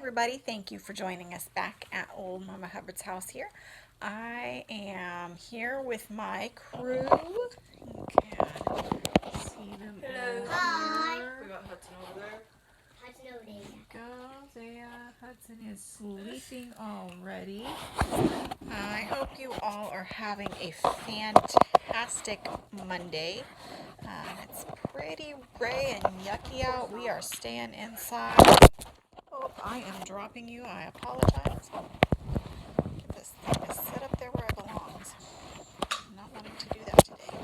everybody, thank you for joining us back at Old Mama Hubbard's house here. I am here with my crew. You can see them Hello. Hi. We got Hudson over there. Hudson over there. Go there. Hudson is sleeping already. I hope you all are having a fantastic Monday. It's pretty gray and yucky out. We are staying inside. Oh, I am dropping you. I apologize. Get this thing to sit up there where it belongs. I'm not wanting to do that today.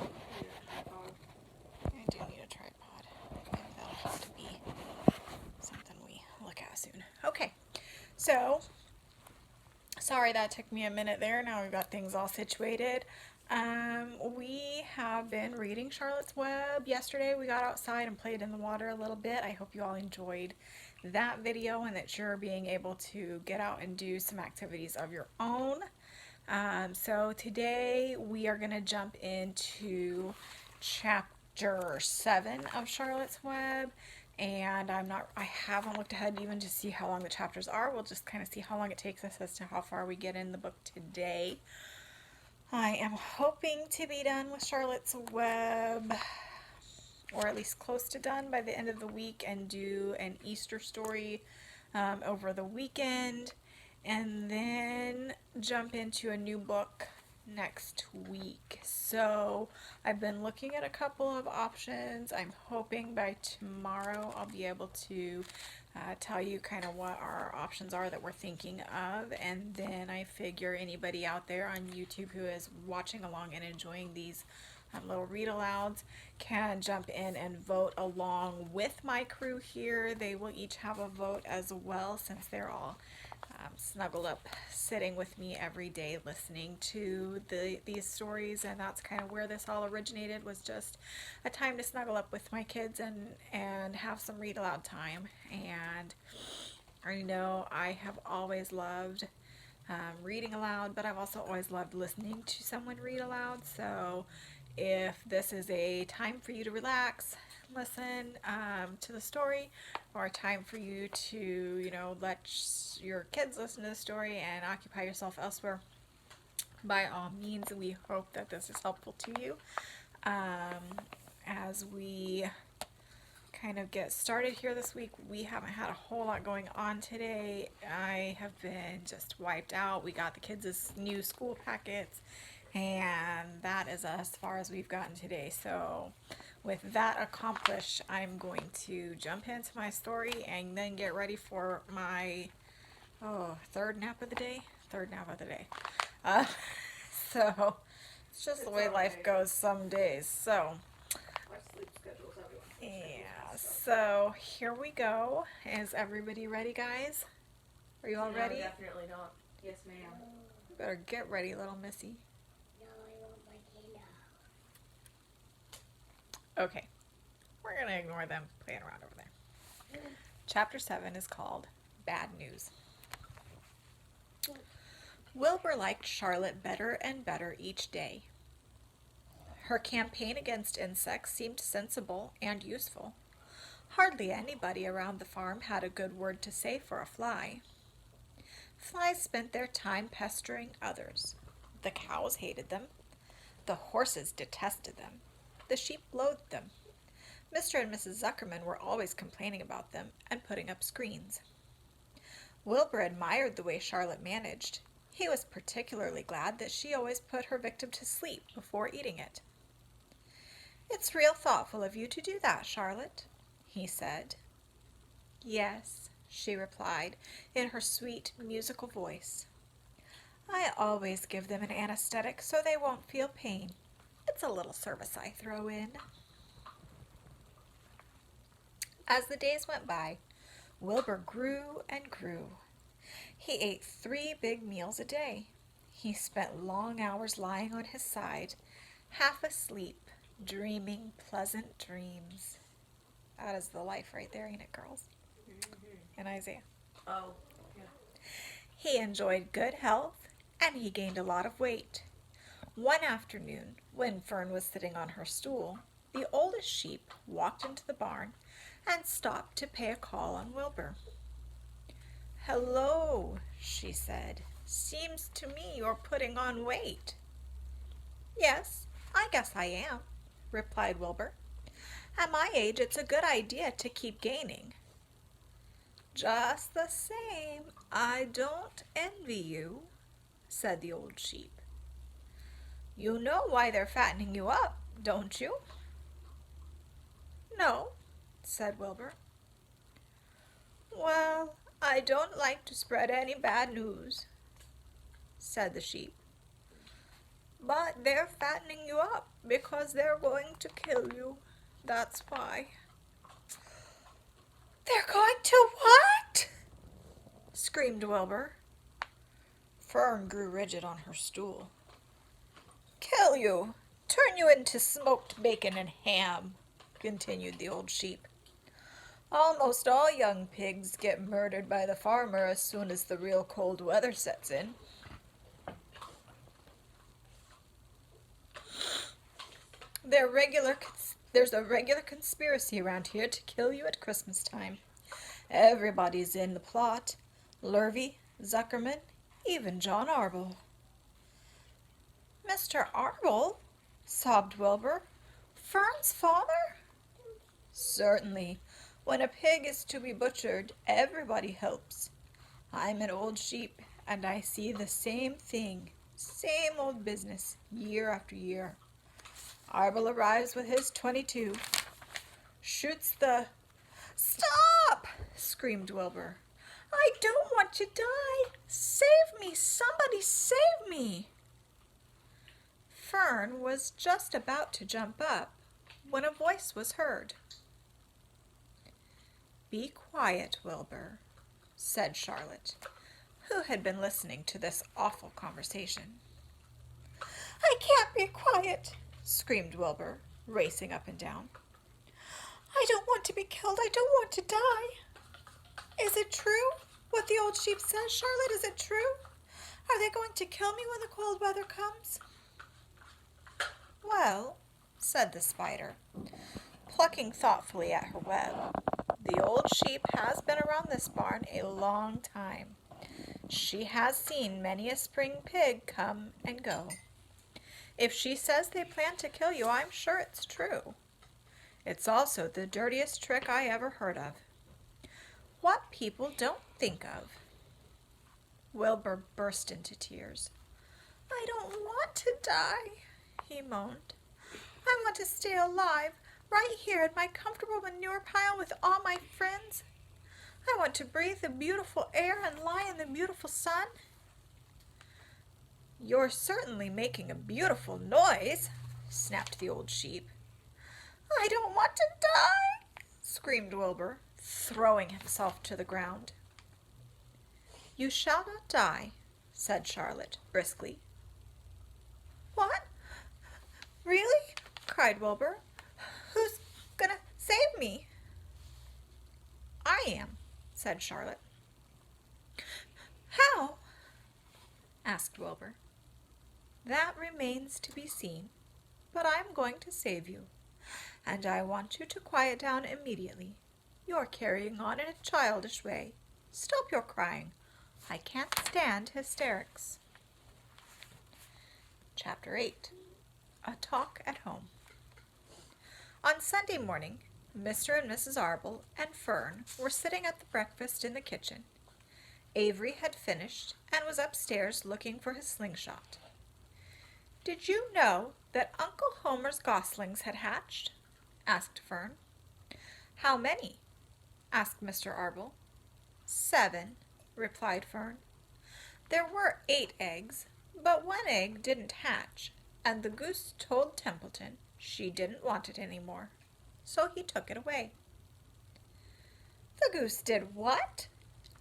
I do need a tripod. Maybe that'll have to be something we look at soon. Okay, so sorry that took me a minute there. Now we've got things all situated. We have been reading Charlotte's Web. Yesterday we got outside and played in the water a little bit. I hope you all enjoyed that video and that you're being able to get out and do some activities of your own. So today we are going to jump into chapter 7 of Charlotte's Web. And I haven't looked ahead even to see how long the chapters are. We'll just kind of see how long it takes us as to how far we get in the book today. I am hoping to be done with Charlotte's Web, or at least close to done by the end of the week, and do an Easter story over the weekend, and then jump into a new book next week. So I've been looking at a couple of options. I'm hoping by tomorrow I'll be able to tell you kind of what our options are that we're thinking of, and then I figure anybody out there on YouTube who is watching along and enjoying these little read alouds can jump in and vote along with my crew here. They will each have a vote as well, since they're all snuggled up sitting with me every day listening to these stories, and that's kind of where this all originated, was just a time to snuggle up with my kids and have some read aloud time. And I know I have always loved reading aloud, but I've also always loved listening to someone read aloud. So if this is a time for you to relax, listen to the story, or a time for you to, let your kids listen to the story and occupy yourself elsewhere, by all means, we hope that this is helpful to you. As we kind of get started here this week, we haven't had a whole lot going on today. I have been just wiped out. We got the kids' new school packets, and that is as far as we've gotten today. So with that accomplished, I'm going to jump into my story and then get ready for my third nap of the day. So it's just the way life goes some days. So Our sleep schedules, everyone. yeah, so here we go. Is everybody ready, guys? Are you all ready? No, definitely not. Yes, ma'am. You better get ready, little missy. No, I want my candle. Okay, we're going to ignore them playing around over there. Chapter 7 is called Bad News. Wilbur liked Charlotte better and better each day. Her campaign against insects seemed sensible and useful. Hardly anybody around the farm had a good word to say for a fly. Flies spent their time pestering others. The cows hated them. The horses detested them. The sheep loathed them. Mr. and Mrs. Zuckerman were always complaining about them and putting up screens. Wilbur admired the way Charlotte managed. He was particularly glad that she always put her victim to sleep before eating it. "It's real thoughtful of you to do that, Charlotte," he said. "Yes," she replied in her sweet, musical voice. "I always give them an anesthetic so they won't feel pain. It's a little service I throw in." As the days went by, Wilbur grew and grew. He ate 3 big meals a day. He spent long hours lying on his side, half asleep, dreaming pleasant dreams. That is the life right there, ain't it, girls? And Isaiah. Oh, yeah. He enjoyed good health, and he gained a lot of weight. One afternoon, when Fern was sitting on her stool, the oldest sheep walked into the barn and stopped to pay a call on Wilbur. "Hello," she said. "Seems to me you're putting on weight." "Yes, I guess I am," replied Wilbur. "At my age, it's a good idea to keep gaining." "Just the same, I don't envy you," said the old sheep. "You know why they're fattening you up, don't you?" "No," said Wilbur. "Well, I don't like to spread any bad news," said the sheep. "But they're fattening you up because they're going to kill you. That's why." "They're going to what?" screamed Wilbur. Fern grew rigid on her stool. "Kill you, turn you into smoked bacon and ham," continued the old sheep. "Almost all young pigs get murdered by the farmer as soon as the real cold weather sets in." There's a regular conspiracy around here to kill you at Christmas time. Everybody's in the plot. Lurvy, Zuckerman, even John Arble. "Mr. Arble?" sobbed Wilbur. "Fern's father?" "Certainly. When a pig is to be butchered, everybody helps. I'm an old sheep, and I see the same thing, same old business, year after year. Arble arrives with his 22, shoots the—" "Stop!" screamed Wilbur. "I don't want to die. Save me! Somebody save me!" Fern was just about to jump up when a voice was heard. "Be quiet, Wilbur," said Charlotte, who had been listening to this awful conversation. "I can't be quiet," screamed Wilbur, racing up and down. "I don't want to be killed. I don't want to die. Is it true what the old sheep says, Charlotte? Is it true? Are they going to kill me when the cold weather comes?" "Well," said the spider, plucking thoughtfully at her web, "the old sheep has been around this barn a long time. She has seen many a spring pig come and go. If she says they plan to kill you, I'm sure it's true. It's also the dirtiest trick I ever heard of. What people don't think of." Wilbur burst into tears. "I don't want to die," he moaned. "I want to stay alive, right here in my comfortable manure pile with all my friends. I want to breathe the beautiful air and lie in the beautiful sun." "You're certainly making a beautiful noise," snapped the old sheep. "I don't want to die," screamed Wilbur, throwing himself to the ground. "You shall not die," said Charlotte briskly. "What? Really?" cried Wilbur. "Who's gonna save me?" "I am," said Charlotte. "How?" asked Wilbur. "That remains to be seen, but I'm going to save you, and I want you to quiet down immediately. You're carrying on in a childish way. Stop your crying. I can't stand hysterics." Chapter 8. A Talk at Home. On Sunday morning, Mr. and Mrs. Arble and Fern were sitting at the breakfast in the kitchen. Avery had finished and was upstairs looking for his slingshot. "Did you know that Uncle Homer's goslings had hatched?" asked Fern. "How many?" asked Mr. Arble. "7," replied Fern. "There were 8 eggs, but 1 egg didn't hatch, and the goose told Templeton she didn't want it any more, so he took it away." "The goose did what?"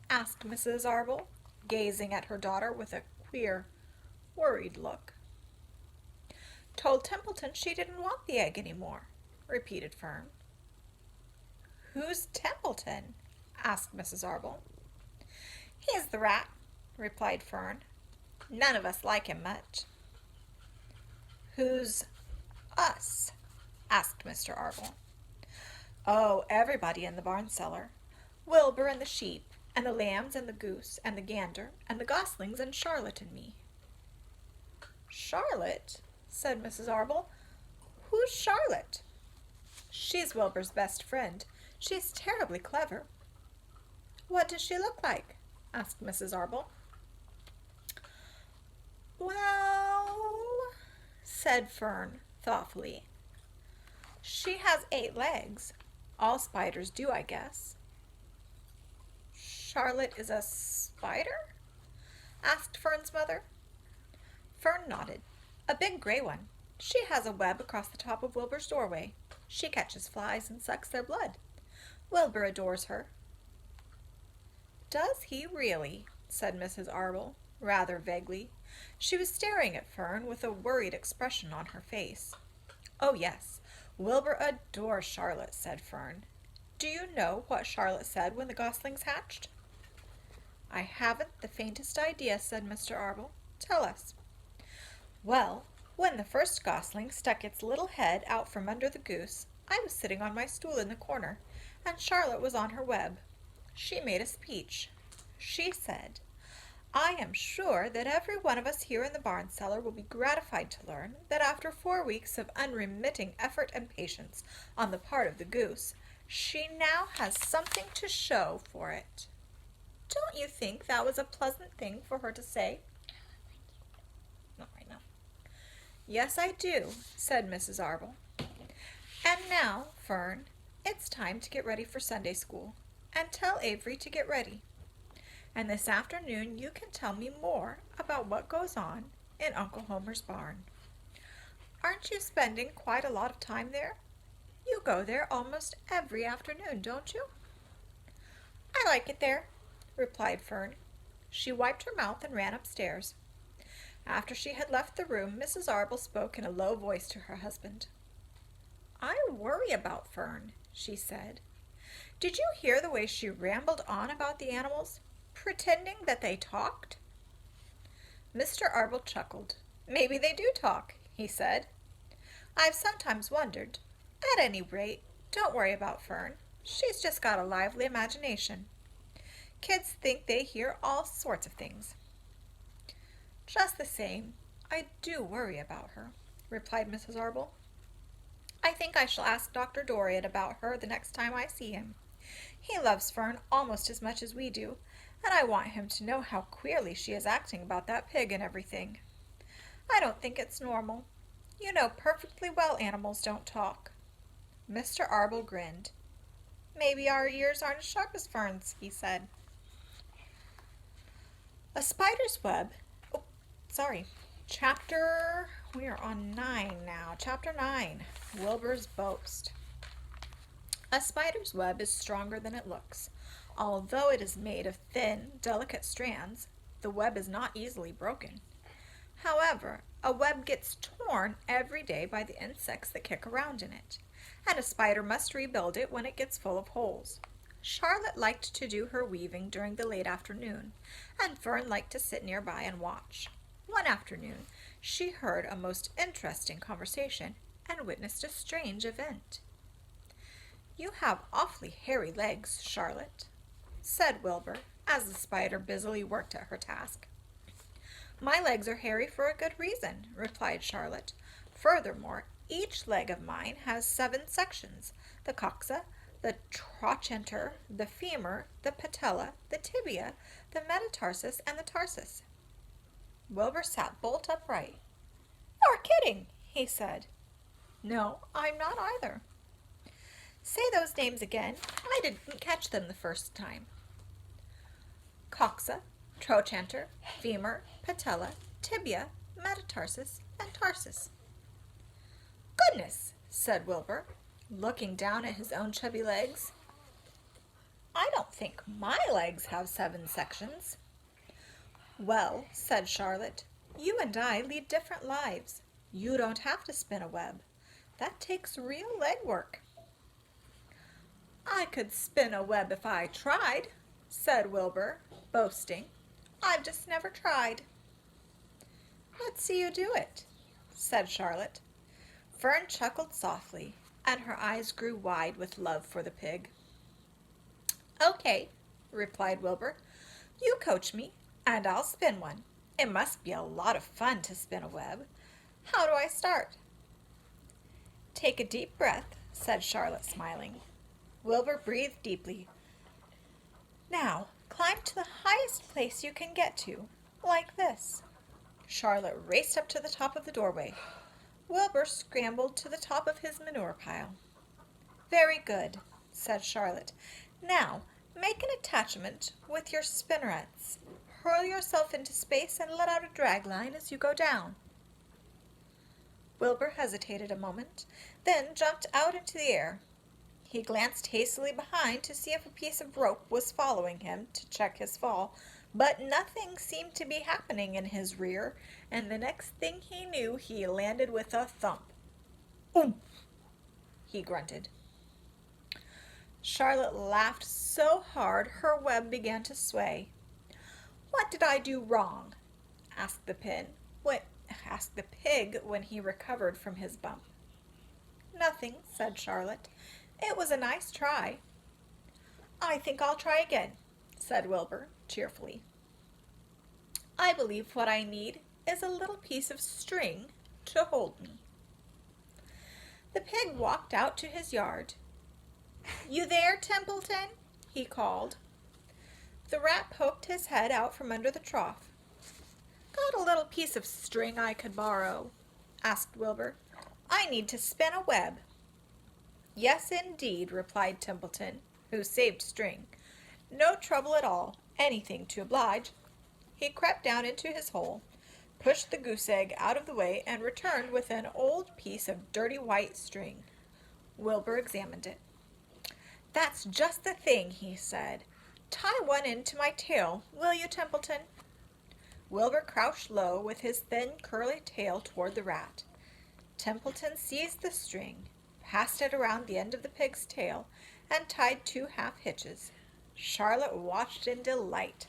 asked Mrs. Arble, gazing at her daughter with a queer, worried look. "Told Templeton she didn't want the egg any more," repeated Fern. "Who's Templeton?" asked Mrs. Arble. "He's the rat," replied Fern. "None of us like him much." "Who's us?" asked Mr. Arble. "Oh, everybody in the barn cellar. Wilbur and the sheep, and the lambs and the goose and the gander and the goslings and Charlotte and me." "Charlotte?" said Mrs. Arble. "Who's Charlotte?" "She's Wilbur's best friend. She's terribly clever." "What does she look like?" asked Mrs. Arble. "Well," said Fern thoughtfully, "she has 8 legs. All spiders do, I guess." "Charlotte is a spider?" asked Fern's mother. Fern nodded. "A big gray one. She has a web across the top of Wilbur's doorway. She catches flies and sucks their blood. Wilbur adores her." "Does he really?" said Mrs. Arble, rather vaguely. She was staring at Fern with a worried expression on her face. "Oh, yes, Wilbur adores Charlotte," said Fern. "Do you know what Charlotte said when the goslings hatched?" "I haven't the faintest idea," said Mr. Arble. "Tell us." "Well, when the first gosling stuck its little head out from under the goose, I was sitting on my stool in the corner, and Charlotte was on her web. She made a speech. She said, 'I am sure that every one of us here in the barn cellar will be gratified to learn that after 4 weeks of unremitting effort and patience on the part of the goose, she now has something to show for it.' Don't you think that was a pleasant thing for her to say?" "Not right now." "Yes, I do," said Mrs. Arble. "And now, Fern, it's time to get ready for Sunday school, and tell Avery to get ready. And this afternoon you can tell me more about what goes on in Uncle Homer's barn. Aren't you spending quite a lot of time there? You go there almost every afternoon, don't you?" "I like it there," replied Fern. She wiped her mouth and ran upstairs. After she had left the room, Mrs. Arble spoke in a low voice to her husband. "I worry about Fern," she said. "Did you hear the way she rambled on about the animals, pretending that they talked?" Mr. Arble chuckled. "Maybe they do talk," he said. "I've sometimes wondered. At any rate, don't worry about Fern. She's just got a lively imagination. Kids think they hear all sorts of things." "Just the same, I do worry about her," replied Mrs. Arble. "I think I shall ask Dr. Dorian about her the next time I see him. He loves Fern almost as much as we do, and I want him to know how queerly she is acting about that pig and everything. I don't think it's normal. You know perfectly well animals don't talk." Mr. Arble grinned. "Maybe our ears aren't as sharp as Fern's," he said. A spider's web. Oh, sorry. We are on 9 now. Chapter 9. Wilbur's boast. A spider's web is stronger than it looks. Although it is made of thin, delicate strands, the web is not easily broken. However, a web gets torn every day by the insects that kick around in it, and a spider must rebuild it when it gets full of holes. Charlotte liked to do her weaving during the late afternoon, and Fern liked to sit nearby and watch. One afternoon, she heard a most interesting conversation and witnessed a strange event. "You have awfully hairy legs, Charlotte," said Wilbur, as the spider busily worked at her task. "My legs are hairy for a good reason," replied Charlotte. "Furthermore, each leg of mine has 7 sections: the coxa, the trochanter, the femur, the patella, the tibia, the metatarsus, and the tarsus." Wilbur sat bolt upright. "You're kidding," he said. "No, I'm not either." "Say those names again. I didn't catch them the first time." "Coxa, trochanter, femur, patella, tibia, metatarsus, and tarsus." "Goodness," said Wilbur, looking down at his own chubby legs. "I don't think my legs have 7 sections." "Well," said Charlotte, "you and I lead different lives. You don't have to spin a web. That takes real leg work." "I could spin a web if I tried," said Wilbur, boasting. "I've just never tried." "Let's see you do it," said Charlotte. Fern chuckled softly, and her eyes grew wide with love for the pig. "Okay," replied Wilbur. "You coach me, and I'll spin one. It must be a lot of fun to spin a web. How do I start?" "Take a deep breath," said Charlotte, smiling. Wilbur breathed deeply. "Now, climb to the highest place you can get to, like this." Charlotte raced up to the top of the doorway. Wilbur scrambled to the top of his manure pile. "Very good," said Charlotte. "Now, make an attachment with your spinnerets. Hurl yourself into space and let out a drag line as you go down." Wilbur hesitated a moment, then jumped out into the air. He glanced hastily behind to see if a piece of rope was following him to check his fall, but nothing seemed to be happening in his rear, and the next thing he knew he landed with a thump. "Oomph!" he grunted. Charlotte laughed so hard her web began to sway. "What did I do wrong?" asked the pig when he recovered from his bump. "Nothing," said Charlotte. "It was a nice try." "I think I'll try again," said Wilbur cheerfully. "I believe what I need is a little piece of string to hold me." The pig walked out to his yard. "You there, Templeton?" he called. The rat poked his head out from under the trough. "Got a little piece of string I could borrow?" asked Wilbur. "I need to spin a web." "Yes, indeed," replied Templeton, who saved string. "No trouble at all. Anything to oblige." He crept down into his hole, pushed the goose egg out of the way, and returned with an old piece of dirty white string. Wilbur examined it. "That's just the thing," he said. "Tie one end to my tail, will you, Templeton?" Wilbur crouched low with his thin curly tail toward the rat. Templeton seized the string, passed it around the end of the pig's tail, and tied 2 half hitches. Charlotte watched in delight.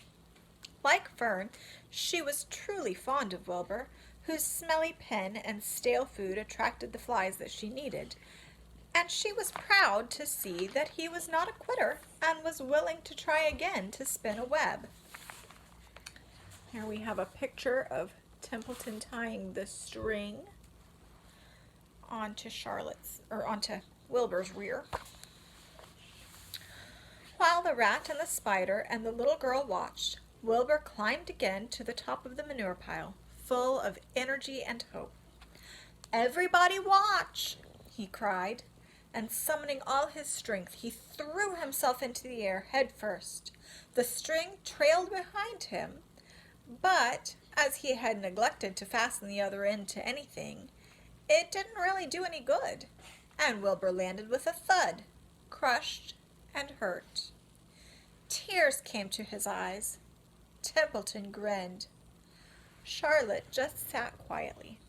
Like Fern, she was truly fond of Wilbur, whose smelly pen and stale food attracted the flies that she needed, and she was proud to see that he was not a quitter and was willing to try again to spin a web. Here we have a picture of Templeton tying the string onto Wilbur's rear. While the rat and the spider and the little girl watched, Wilbur climbed again to the top of the manure pile, full of energy and hope. "Everybody watch!" he cried, and summoning all his strength, he threw himself into the air head first. The string trailed behind him, but as he had neglected to fasten the other end to anything, it didn't really do any good, and Wilbur landed with a thud, crushed and hurt. Tears came to his eyes. Templeton grinned. Charlotte just sat quietly.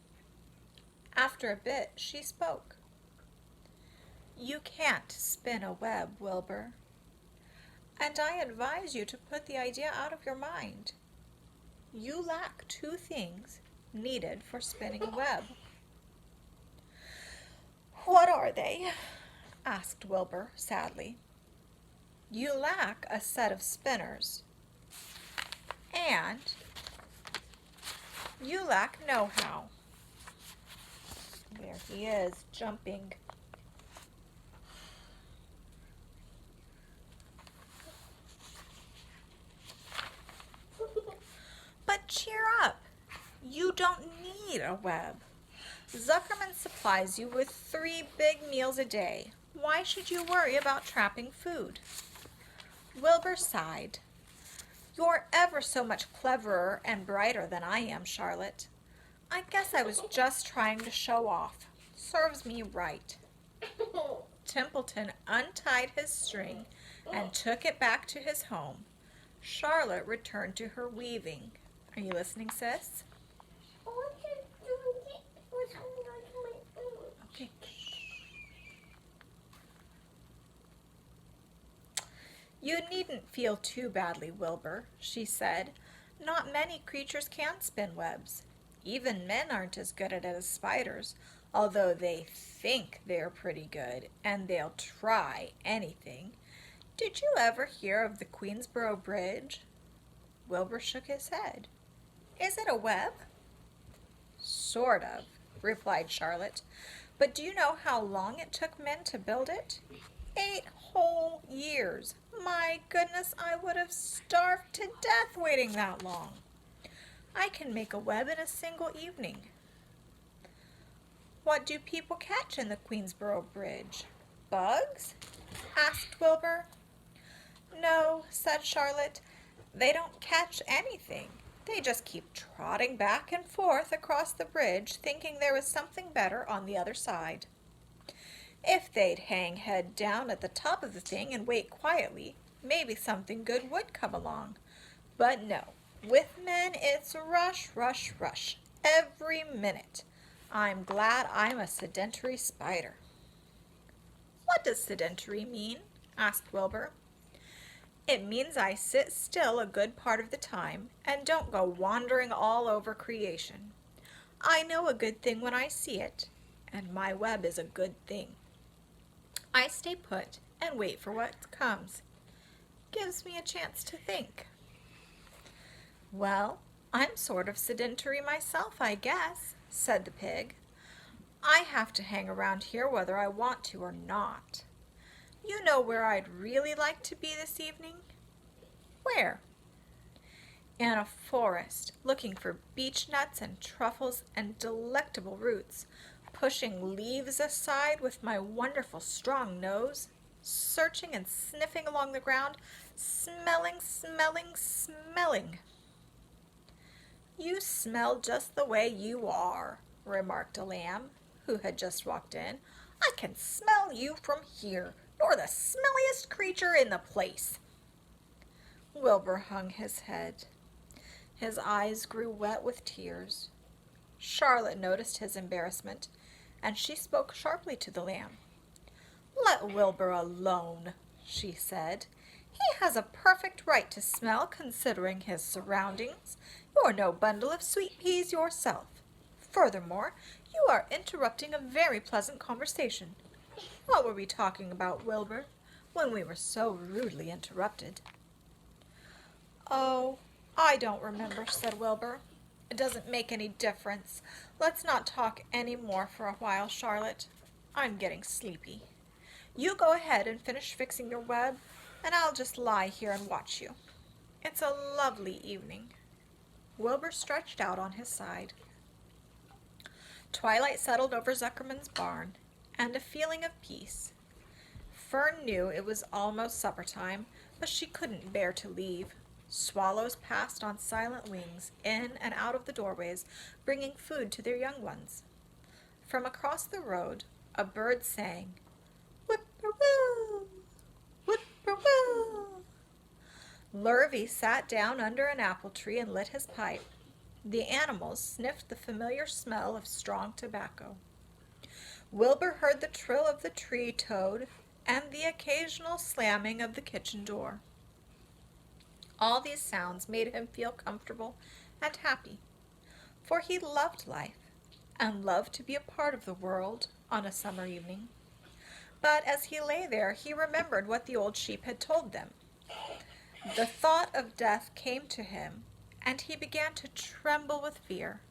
After a bit, she spoke. "You can't spin a web, Wilbur, and I advise you to put the idea out of your mind. You lack 2 things needed for spinning a web." "What are they?" asked Wilbur sadly. "You lack a set of spinners, and you lack know-how." There he is, jumping. "But cheer up. You don't need a web. Zuckerman supplies you with 3 big meals a day. Why should you worry about trapping food?" Wilbur sighed. "You're ever so much cleverer and brighter than I am, Charlotte. I guess I was just trying to show off. Serves me right." Templeton untied his string and took it back to his home. Charlotte returned to her weaving. Are you listening, sis? Okay. "You needn't feel too badly, Wilbur," she said. "Not many creatures can spin webs. Even men aren't as good at it as spiders, although they think they're pretty good, and they'll try anything. Did you ever hear of the Queensboro Bridge? Wilbur shook his head. Is it a web? Sort of, replied Charlotte. But do you know how long it took men to build it? 8 whole years. My goodness, I would have starved to death waiting that long. I can make a web in a single evening. What do people catch in the Queensboro Bridge? Bugs? Asked Wilbur. No, said Charlotte. They don't catch anything. They just keep trotting back and forth across the bridge, thinking there is something better on the other side. If they'd hang head down at the top of the thing and wait quietly, maybe something good would come along. But no, with men it's rush, rush, rush, every minute. I'm glad I'm a sedentary spider. What does sedentary mean? Asked Wilbur. It means I sit still a good part of the time and don't go wandering all over creation. I know a good thing when I see it, and my web is a good thing. I stay put and wait for what comes. Gives me a chance to think. Well, I'm sort of sedentary myself, I guess, said the pig. I have to hang around here whether I want to or not. You know where I'd really like to be this evening? Where? In a forest, looking for beech nuts and truffles and delectable roots, pushing leaves aside with my wonderful strong nose, searching and sniffing along the ground, smelling, smelling, smelling. You smell just the way you are, remarked a lamb, who had just walked in. I can smell you from here. You're the smelliest creature in the place. Wilbur hung his head. His eyes grew wet with tears. Charlotte noticed his embarrassment, and she spoke sharply to the lamb. Let Wilbur alone, she said. He has a perfect right to smell considering his surroundings. You're no bundle of sweet peas yourself. Furthermore, you are interrupting a very pleasant conversation. What were we talking about, Wilbur, when we were so rudely interrupted? Oh, I don't remember, said Wilbur. It doesn't make any difference. Let's not talk any more for a while, Charlotte. I'm getting sleepy. You go ahead and finish fixing your web, and I'll just lie here and watch you. It's a lovely evening. Wilbur stretched out on his side. Twilight settled over Zuckerman's barn, and a feeling of peace. Fern knew it was almost supper time, but she couldn't bear to leave. Swallows passed on silent wings, in and out of the doorways, bringing food to their young ones. From across the road, a bird sang, "Whip-poor-will, whip-poor-will." Lurvy sat down under an apple tree and lit his pipe. The animals sniffed the familiar smell of strong tobacco. Wilbur heard the trill of the tree toad and the occasional slamming of the kitchen door. All these sounds made him feel comfortable and happy, for he loved life and loved to be a part of the world on a summer evening. But as he lay there, he remembered what the old sheep had told them. The thought of death came to him, and he began to tremble with fear.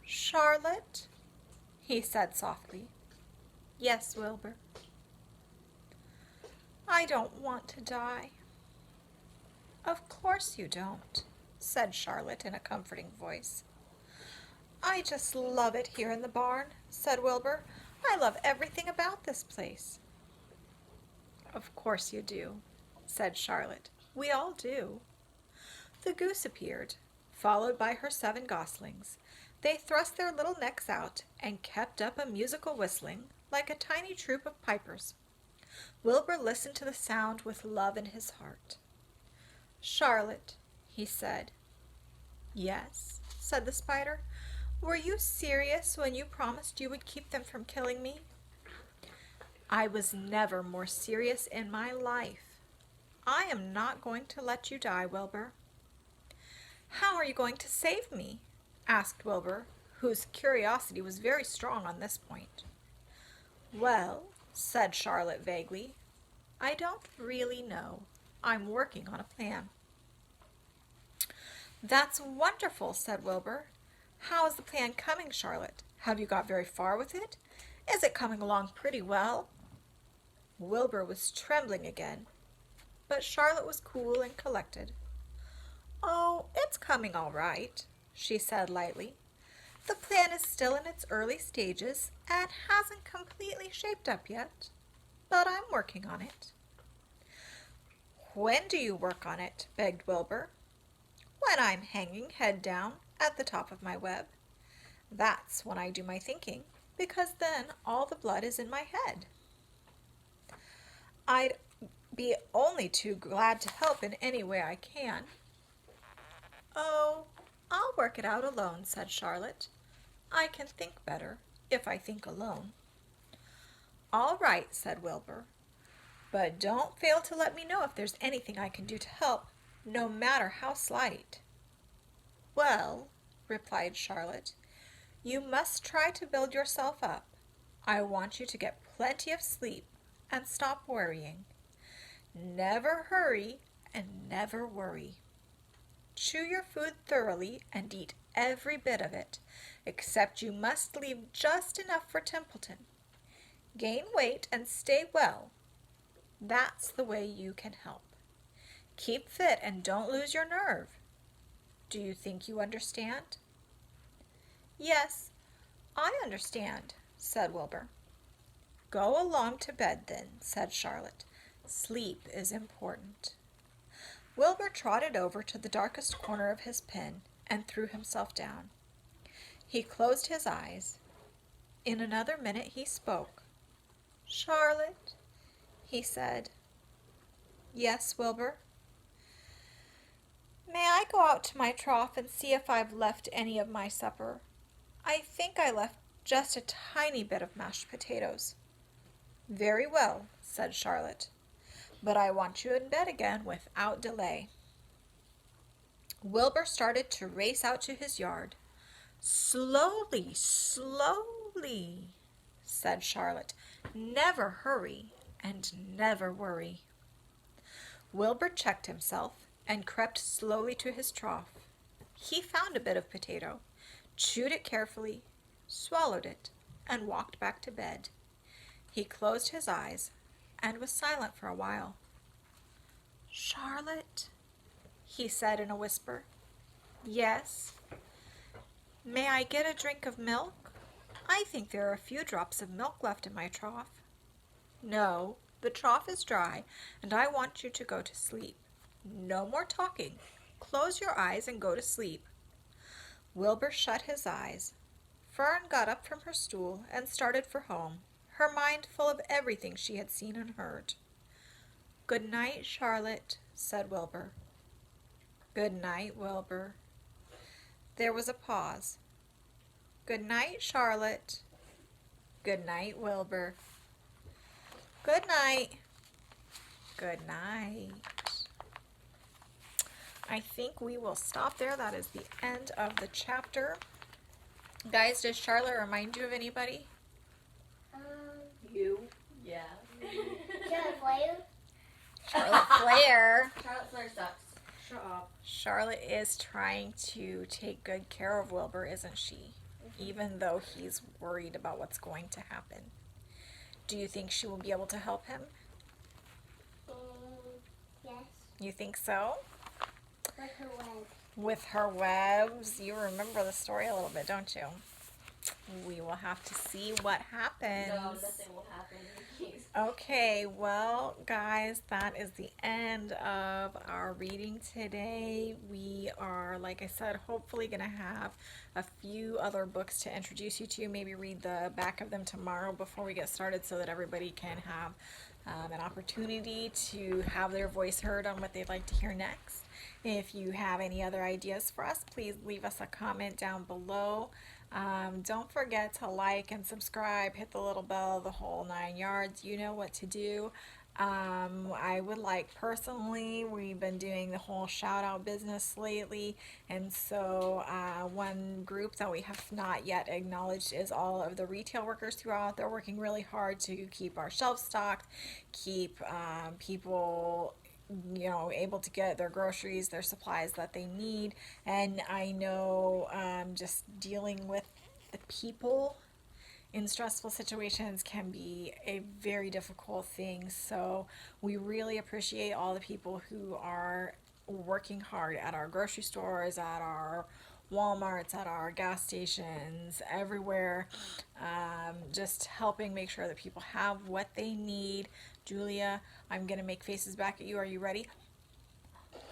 "Charlotte?" he said softly. "Yes, Wilbur." "I don't want to die." "Of course you don't," said Charlotte in a comforting voice. "I just love it here in the barn," said Wilbur. "I love everything about this place." "Of course you do," said Charlotte. "We all do." The goose appeared, followed by her 7 goslings. They thrust their little necks out and kept up a musical whistling, like a tiny troop of pipers. Wilbur listened to the sound with love in his heart. "Charlotte," he said. "Yes," said the spider. "Were you serious when you promised you would keep them from killing me?" "I was never more serious in my life. I am not going to let you die, Wilbur." "How are you going to save me?" asked Wilbur, whose curiosity was very strong on this point. "Well," said Charlotte vaguely, I don't really know. I'm working on a plan. That's wonderful, said Wilbur. How is the plan coming, Charlotte? Have you got very far with it? Is it coming along pretty well? Wilbur was trembling again, but Charlotte was cool and collected. Oh, it's coming all right, she said lightly. The plan is still in its early stages and hasn't completely shaped up yet, but I'm working on it. When do you work on it? Begged Wilbur. When I'm hanging head down at the top of my web. That's when I do my thinking, because then all the blood is in my head. I'd be only too glad to help in any way I can. Oh, I'll work it out alone, said Charlotte. I can think better if I think alone. All right, said Wilbur, but don't fail to let me know if there's anything I can do to help, no matter how slight. Well, replied Charlotte, you must try to build yourself up. I want you to get plenty of sleep and stop worrying. Never hurry and never worry. Chew your food thoroughly and eat every bit of it, except you must leave just enough for Templeton. Gain weight and stay well. That's the way you can help. Keep fit and don't lose your nerve. Do you think you understand? Yes, I understand, said Wilbur. Go along to bed then, said Charlotte. Sleep is important. Wilbur trotted over to the darkest corner of his pen and threw himself down. He closed his eyes. In another minute he spoke. Charlotte, he said. Yes, Wilbur. May I go out to my trough and see if I've left any of my supper? I think I left just a tiny bit of mashed potatoes. Very well, said Charlotte, but I want you in bed again without delay. Wilbur started to race out to his yard. Slowly, slowly, said Charlotte. Never hurry and never worry. Wilbur checked himself and crept slowly to his trough. He found a bit of potato, chewed it carefully, swallowed it, and walked back to bed. He closed his eyes and was silent for a while. Charlotte, he said in a whisper. Yes. May I get a drink of milk? I think there are a few drops of milk left in my trough. No, the trough is dry, and I want you to go to sleep. No more talking. Close your eyes and go to sleep. Wilbur shut his eyes. Fern got up from her stool and started for home, her mind full of everything she had seen and heard. Good night, Charlotte, said Wilbur. Good night, Wilbur. There was a pause. Good night, Charlotte. Good night, Wilbur. Good night. Good night. I think we will stop there. That is the end of the chapter. Guys, does Charlotte remind you of anybody? You? Yeah. Charlotte Flair? Charlotte Flair. Charlotte Flair sucks. Shut up. Charlotte is trying to take good care of Wilbur, isn't she? Even though he's worried about what's going to happen. Do you think she will be able to help him? Yes. You think so? With her web. With her webs. You remember the story a little bit, don't you? We will have to see what happens. No, nothing will happen. Okay, well, guys, that is the end of our reading today. We are, like I said, hopefully going to have a few other books to introduce you to. Maybe read the back of them tomorrow before we get started so that everybody can have an opportunity to have their voice heard on what they'd like to hear next. If you have any other ideas for us, please leave us a comment down below. Don't forget to like and subscribe, hit the little bell, the whole 9 yards. You know what to do. I would like personally, we've been doing the whole shout out business lately, and so one group that we have not yet acknowledged is all of the retail workers throughout. They're working really hard to keep our shelves stocked, keep people able to get their groceries, their supplies that they need. And I know just dealing with the people in stressful situations can be a very difficult thing. So we really appreciate all the people who are working hard at our grocery stores, at our Walmarts, at our gas stations, everywhere, just helping make sure that people have what they need. Julia, I'm going to make faces back at you. Are you ready?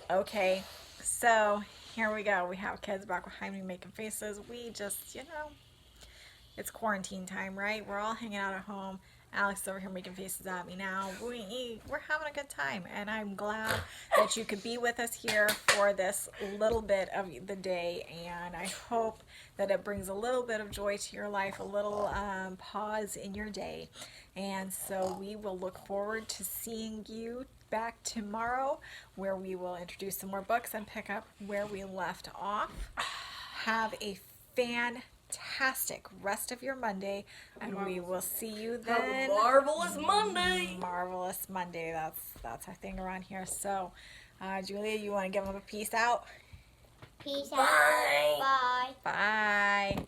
Okay, so here we go. We have kids back behind me making faces. We just, it's quarantine time, right? We're all hanging out at home. Alex is over here making faces at me now. We're having a good time, and I'm glad that you could be with us here for this little bit of the day, and I hope that it brings a little bit of joy to your life, a little pause in your day. And so we will look forward to seeing you back tomorrow, where we will introduce some more books and pick up where we left off. Have a fantastic rest of your Monday, and we will see you then. Have a marvelous Monday. Marvelous Monday. That's our thing around here. So, Julia, you want to give them a peace out? Peace out. Bye. Bye. Bye.